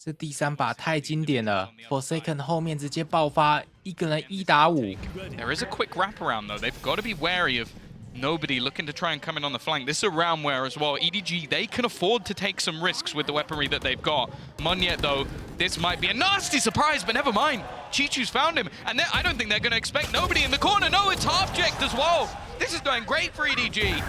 這第三把太經典了 ，Forsaken 後面直接爆發，一個人1打5。There is a quick wraparound though. They've got to be wary of nobody looking to try and come in on the flank. This is a round where as well, EDG, they can afford to take some risks with the weaponry that they've got. Monyet though, this might be a nasty surprise, but never mind. Chichu's found him, and I don't think they're going to expect nobody in the corner. No, it's Halfject as well. This is going great for EDG.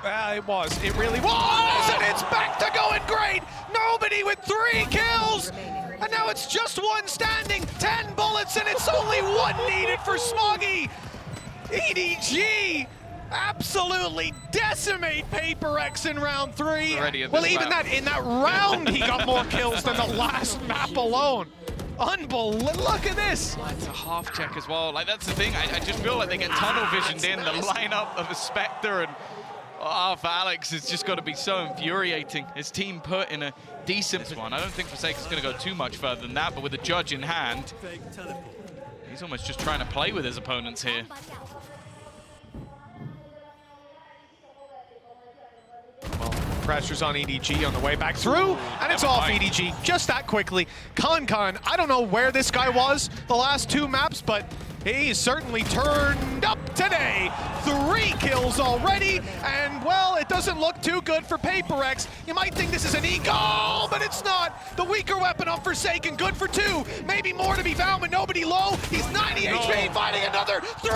It really was, and it's back to going great. Nobody with 3 kills, and now it's just one standing. 10 bullets, and it's only one needed for Smoggy. EDG absolutely decimate PaperX in round 3. Well, even in that round, he got more kills than the last map alone. Unbelievable! Look at this. It's a Halfject as well. Like that's the thing. I just feel like they get tunnel visioned in the lineup of a Spectre and. Oh, for Alex, it's just got to be so infuriating. His team put in a decent one. I don't think Forsaken's going to go too much further than that, but with a judge in hand, he's almost just trying to play with his opponents here. Well, pressure's on EDG on the way back through, and it's off EDG just that quickly. Kankan, I don't know where this guy was the last 2 maps, but he's certainly turned up today. 3 kills already, and well, it doesn't look too good for PaperX. You might think this is an eagle, but it's not. The weaker weapon on Forsaken, good for 2. Maybe more to be found, but nobody low. He's 90 HP, fighting another 3.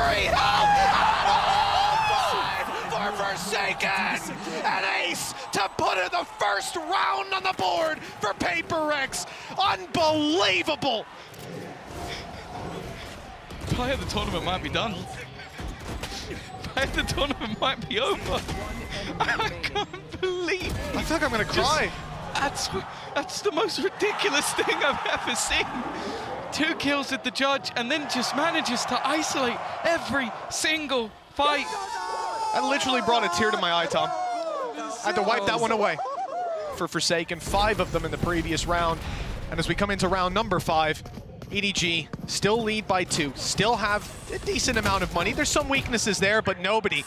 For Forsaken, an ace to put in the first round on the board for PaperX. Unbelievable. Play of the tournament might be done. Play of the tournament might be over. I can't believe. I feel like I'm gonna cry. That's the most ridiculous thing I've ever seen. 2 kills at the judge, and then just manages to isolate every single fight. That literally brought a tear to my eye, Tom. I had to wipe that one away. For Forsaken, 5 of them in the previous round. And as we come into round number 5, EDG still lead by 2, still have a decent amount of money. There's some weaknesses there, but nobody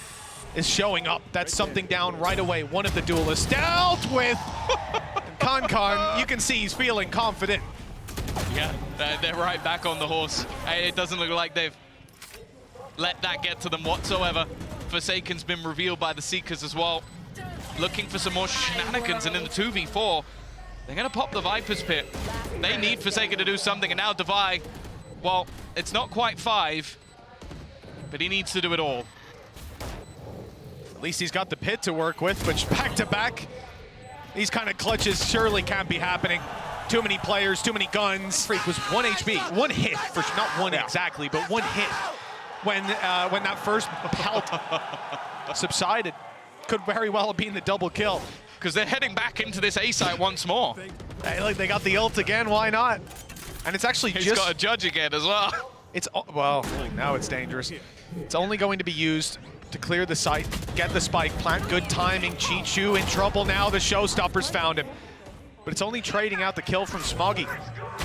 is showing up. That's something down right away. One of the duelists dealt with. Kankan, you can see he's feeling confident. Yeah, they're right back on the horse. It doesn't look like they've let that get to them whatsoever. Forsaken's been revealed by the Seekers as well. Looking for some more shenanigans, and in the 2v4, they're gonna pop the Viper's Pit. They need Forsaken to do something, and now Devi, well, it's not quite 5, but he needs to do it all. At least he's got the pit to work with, but back to back, these kind of clutches surely can't be happening. Too many players, too many guns. Freak was 1 HP, 1 hit, for not 1 exactly, but 1 hit when that first pelt subsided. Could very well have been the double kill. Because they're heading back into this A site once more. Hey, look, they got the ult again, why not? And it's actually He's got a judge again as well. It's, well, now it's dangerous. It's only going to be used to clear the site, get the spike plant. Good timing, Chichu in trouble now. The showstoppers found him. But it's only trading out the kill from Smoggy.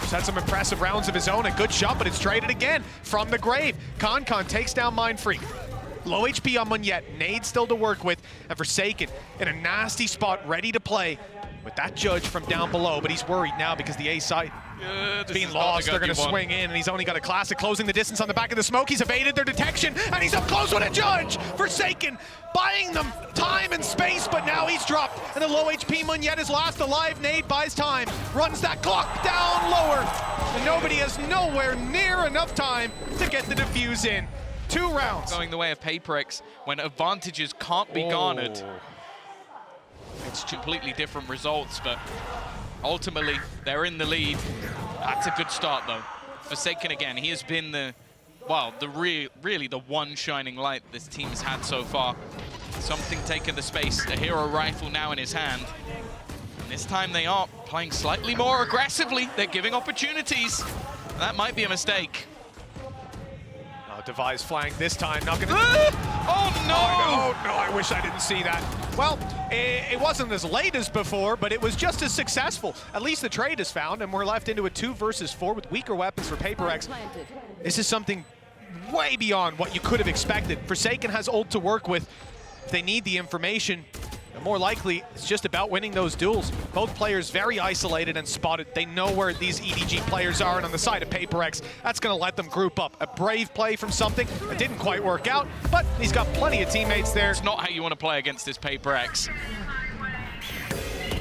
He's had some impressive rounds of his own. A good shot, but it's traded again from the grave. Kankan takes down Mindfreak. Low HP on Monyet, nade still to work with, and Forsaken in a nasty spot, ready to play with that judge from down below, but he's worried now because the A site is being lost. They're going to swing in, and he's only got a classic closing the distance on the back of the smoke. He's evaded their detection, and he's up close with a judge. Forsaken buying them time and space, but now he's dropped, and the low HP Monyet is last alive. Nade buys time, runs that clock down lower, and nobody has nowhere near enough time to get the defuse in. 2 rounds. Going the way of PaperX when advantages can't be garnered. It's completely different results, but ultimately they're in the lead. That's a good start though. Forsaken again, he has been the, well, really the one shining light this team has had so far. Something taking the space, a hero rifle now in his hand. And this time they are playing slightly more aggressively. They're giving opportunities. That might be a mistake. Devi's flank this time, not gonna... Oh no! No, I wish I didn't see that. Well, it wasn't as late as before, but it was just as successful. At least the trade is found, and we're left into a 2 versus 4 with weaker weapons for PaperX. This is something way beyond what you could have expected. Forsaken has ult to work with. If they need the information, But more likely, it's just about winning those duels. Both players very isolated and spotted. They know where these EDG players are, and on the side of PaperX, that's going to let them group up. A brave play from something that didn't quite work out, but he's got plenty of teammates there. It's not how you want to play against this PaperX.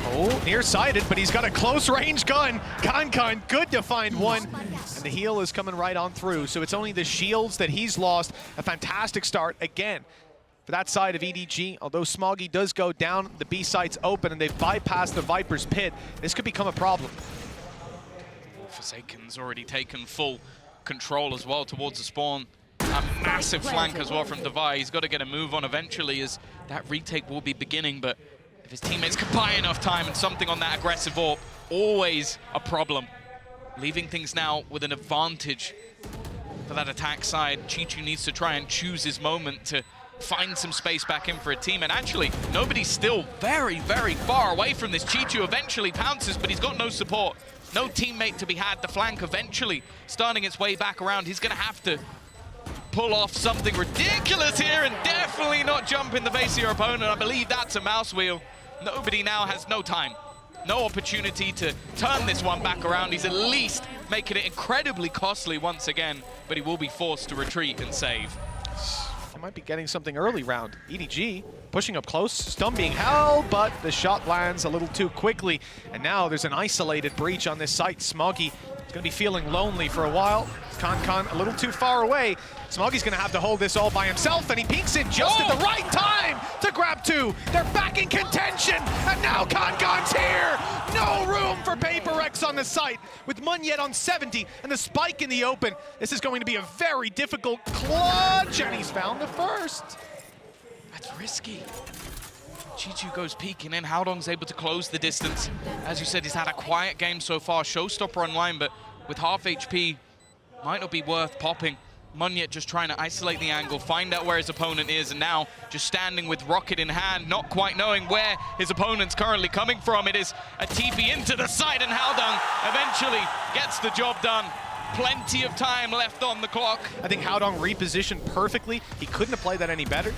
Oh, nearsighted, but he's got a close-range gun. Kankan, good to find one. And the heal is coming right on through, so it's only the shields that he's lost. A fantastic start, again, for that side of EDG. Although Smoggy does go down, the B site's open, and they've bypassed the Viper's pit. This could become a problem. Forsaken's already taken full control as well towards the spawn. A massive flank as well from Devi. He's got to get a move on eventually, as that retake will be beginning, but if his teammates can buy enough time and something on that aggressive AWP, always a problem. Leaving things now with an advantage for that attack side. Chichu needs to try and choose his moment to find some space back in for a team. And actually, nobody's still very, very far away from this. Chichu eventually pounces, but he's got no support. No teammate to be had. The flank eventually starting its way back around. He's going to have to pull off something ridiculous here and definitely not jump in the face of your opponent. I believe that's a mouse wheel. Nobody now has no time, no opportunity to turn this one back around. He's at least making it incredibly costly once again, but he will be forced to retreat and save. They might be getting something early round. EDG pushing up close, stun being held, but the shot lands a little too quickly. And now there's an isolated breach on this site. Smoggy is going to be feeling lonely for a while. Kankan a little too far away. Smoggy's going to have to hold this all by himself, and he peeks in just at the right time to grab two. They're back in contention, and now Kankan's here. No room for PaperX on the site with Munyet on 70 and the spike in the open. This is going to be a very difficult clutch, and he's found the first. That's risky. Chichu goes peeking in. Howdong's able to close the distance. As you said, he's had a quiet game so far. Showstopper online, but with half HP, might not be worth popping. Munyet just trying to isolate the angle, find out where his opponent is, and now just standing with rocket in hand, not quite knowing where his opponent's currently coming from. It is a TP into the side, and Howdong eventually gets the job done. Plenty of time left on the clock. I think Howdong repositioned perfectly. He couldn't have played that any better.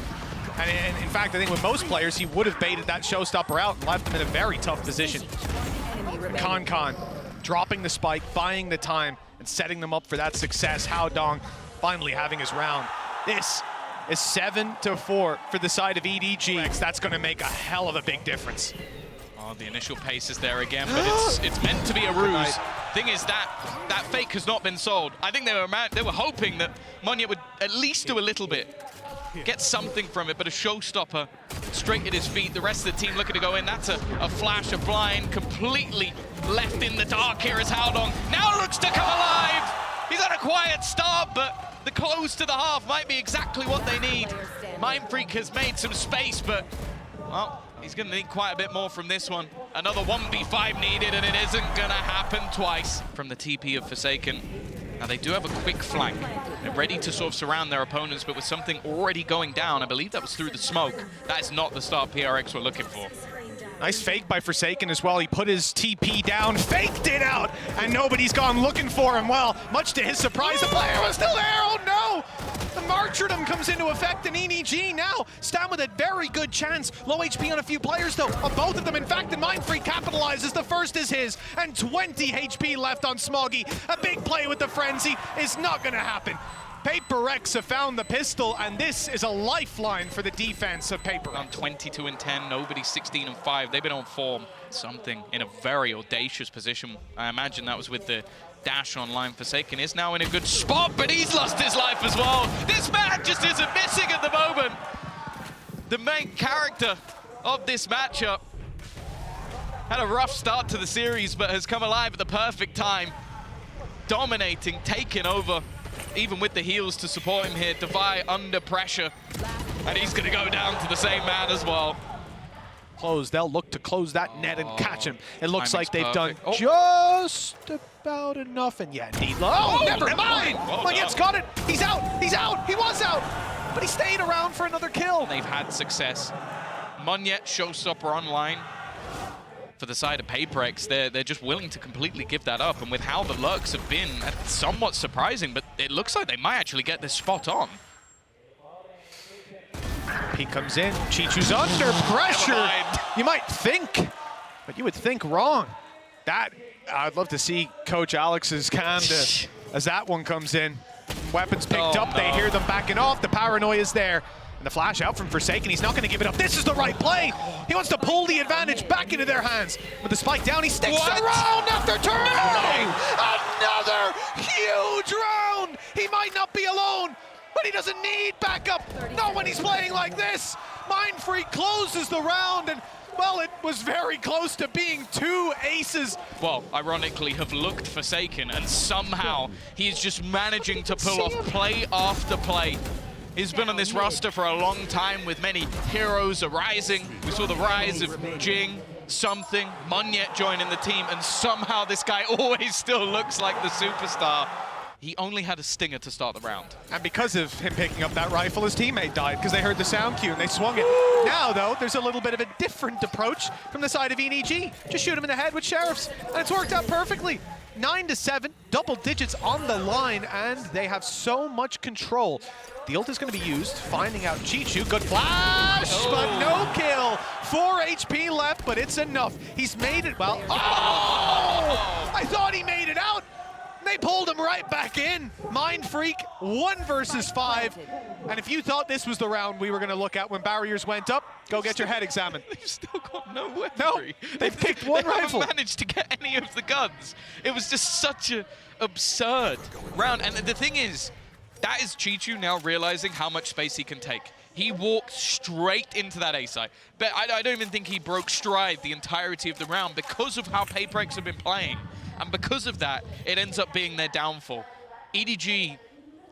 And in fact, I think with most players, he would have baited that showstopper out and left him in a very tough position. Kankan dropping the spike, buying the time, and setting them up for that success. Howdong finally having his round. This is 7-4 for the side of EDG. That's going to make a hell of a big difference. Oh, the initial pace is there again, but it's meant to be a ruse. Thing is that fake has not been sold. I think they were hoping that Munyet would at least do a little bit, get something from it, but a showstopper straight at his feet. The rest of the team looking to go in. That's a flash, a blind, completely left in the dark here as Howdong now looks to come alive. He's had a quiet start, but the close to the half might be exactly what they need. Mindfreak has made some space, but, well, he's going to need quite a bit more from this one. Another 1v5 needed, and it isn't going to happen twice from the TP of Forsaken. Now, they do have a quick flank. They're ready to sort of surround their opponents, but with something already going down, I believe that was through the smoke. That is not the start PRX were looking for. Nice fake by Forsaken as well. He put his TP down, faked it out, and nobody's gone looking for him. Well, much to his surprise, the player was still there. Oh no! The martyrdom comes into effect in EDG now. Stam with a very good chance. Low HP on a few players though, of both of them. In fact, the Mindfreak capitalizes. The first is his, and 20 HP left on Smoggy. A big play with the Frenzy is not gonna happen. PaperX have found the pistol, and this is a lifeline for the defense of PaperX. On 22-10, nobody 16-5. They've been on form. Something in a very audacious position. I imagine that was with the dash online. Forsaken is now in a good spot, but he's lost his life as well. This man just isn't missing at the moment. The main character of this matchup had a rough start to the series, but has come alive at the perfect time. Dominating, taking over. Even with the heals to support him here, Devi under pressure, and he's going to go down to the same man as well. They'll look to close that net and catch him. It looks like they've done Oh. just about enough, and yeah, indeed. Oh, never mind! Munyet's got it! He's out! He's out! He was out! But he stayed around for another kill. They've had success. Munyet, showstopper online. For the side of PaperX, they're just willing to completely give that up, and with how the lurks have been, that's somewhat surprising, but it looks like they might actually get this spot on. He comes in, Chichu's under pressure. You might think, but you would think wrong. That, I'd love to see Coach Alex's cam as that one comes in. Weapons picked up, they hear them backing off, the paranoia is there. And the flash out from Forsaken, he's not going to give it up. This is the right play. He wants to pull the advantage back into their hands. With the spike down, he sticks around after turning. Another huge round. He might not be alone, but he doesn't need backup. Not when he's playing like this. Mindfreak closes the round, and well, it was very close to being 2 aces. Well, ironically, have looked Forsaken, and somehow he's just managing to pull off play after play. He's been on this roster for a long time with many heroes arising. We saw the rise of Jing, Something, Monyet joining the team, and somehow this guy always still looks like the superstar. He only had a stinger to start the round. And because of him picking up that rifle, his teammate died because they heard the sound cue and they swung it. Now, though, there's a little bit of a different approach from the side of EDG. Just shoot him in the head with Sheriffs, and it's worked out perfectly. 9-7, double digits on the line, and they have so much control. The ult is going to be used, finding out Chichu. Good flash, but no kill. 4 HP left, but it's enough. He's made it, well, I thought he made it out. They pulled him right back in. Mindfreak, 1 versus 5. And if you thought this was the round we were going to look at when barriers went up, go get your head examined. They've still got no weaponry. No, they've picked 1 rifle. They haven't managed to get any of the guns. It was just such an absurd round. And the thing is, that is Chichu now realizing how much space he can take. He walked straight into that A site. But I don't even think he broke stride the entirety of the round because of how Paperex have been playing. And because of that, it ends up being their downfall. EDG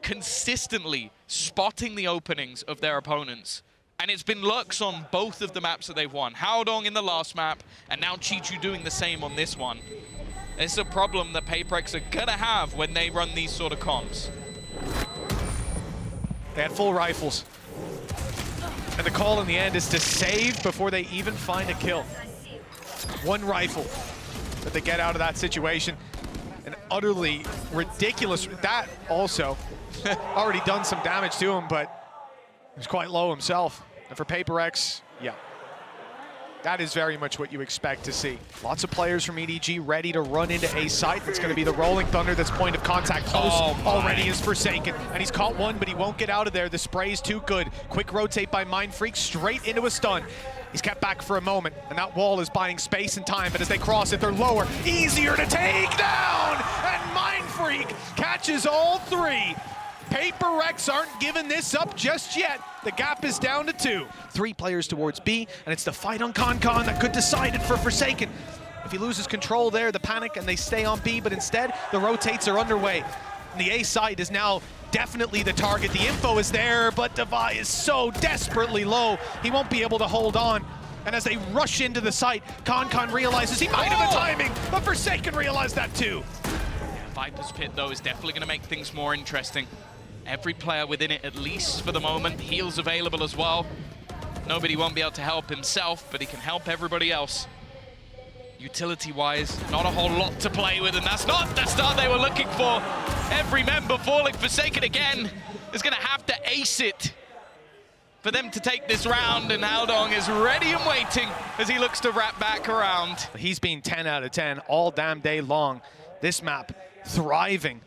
consistently spotting the openings of their opponents. And it's been Lux on both of the maps that they've won. Haodong in the last map, and now Chichu doing the same on this one. It's a problem that Paperex are gonna have when they run these sort of comps. They had full rifles. And the call in the end is to save before they even find a kill. 1 rifle that they get out of that situation. An utterly ridiculous, that also already done some damage to him, but he was quite low himself. And for Paperex, yeah, that is very much what you expect to see. Lots of players from EDG ready to run into A site. It's going to be the Rolling Thunder that's point of contact close. Already is Forsaken, and he's caught 1, but he won't get out of there. The spray is too good. Quick rotate by Mindfreak, straight into a stun. He's kept back for a moment, and that wall is buying space and time, but as they cross it, they're lower. Easier to take down, and Mindfreak catches all 3. Paperex aren't giving this up just yet. The gap is down to 2. 3 players towards B, and it's the fight on Concon that could decide it for Forsaken. If he loses control there, the panic, and they stay on B, but instead, the rotates are underway. And the A side is now definitely the target. The info is there, but Devi is so desperately low, he won't be able to hold on. And as they rush into the site, Concon realizes he might have the timing, but Forsaken realized that too. Viper's Pit, though, is definitely going to make things more interesting. Every player within it, at least for the moment. Heals available as well. Nobody won't be able to help himself, but he can help everybody else. Utility-wise, not a whole lot to play with, and that's not the start they were looking for. Every member falling. Forsaken again is going to have to ace it for them to take this round, and Haodong is ready and waiting as he looks to wrap back around. He's been 10 out of 10 all damn day long. This map thriving.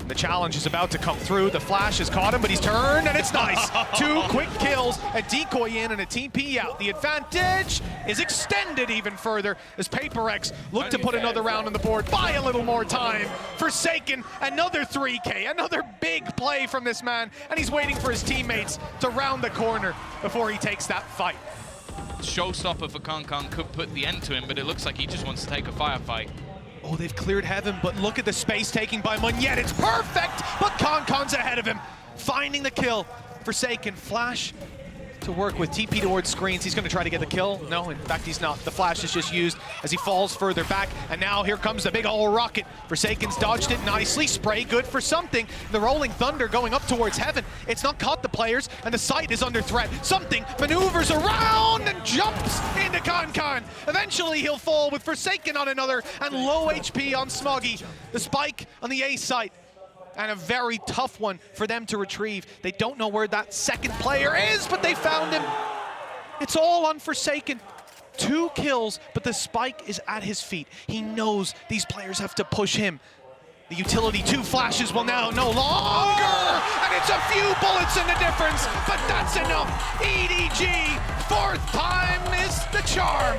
The challenge is about to come through. The flash has caught him, but he's turned, and it's nice. 2 quick kills, a decoy in and a TP out. The advantage is extended even further as Paperex look to put another round on the board. Buy a little more time. Forsaken, another 3K, another big play from this man, and he's waiting for his teammates to round the corner before he takes that fight. Showstopper for Concon could put the end to him, but it looks like he just wants to take a firefight. Oh, they've cleared heaven, but look at the space taking by Monyet. It's perfect, but Concon's ahead of him. Finding the kill. Forsaken, flash to work with, TP towards screens. He's gonna try to get the kill. No, in fact, he's not. The flash is just used as he falls further back, and now here comes the big ol' rocket. Forsaken's dodged it nicely. Spray good for something. The Rolling Thunder going up towards heaven. It's not caught the players, and the site is under threat. Something maneuvers around and jumps into Concon. Eventually, he'll fall with Forsaken on another, and low HP on Smoggy. The spike on the A site. and a very tough one for them to retrieve. They don't know where that second player is, but they found him. It's all on Forsaken. 2 kills, but the spike is at his feet. He knows these players have to push him. The utility 2 flashes will now no longer, and it's a few bullets in the difference, but that's enough. EDG, 4th time is the charm.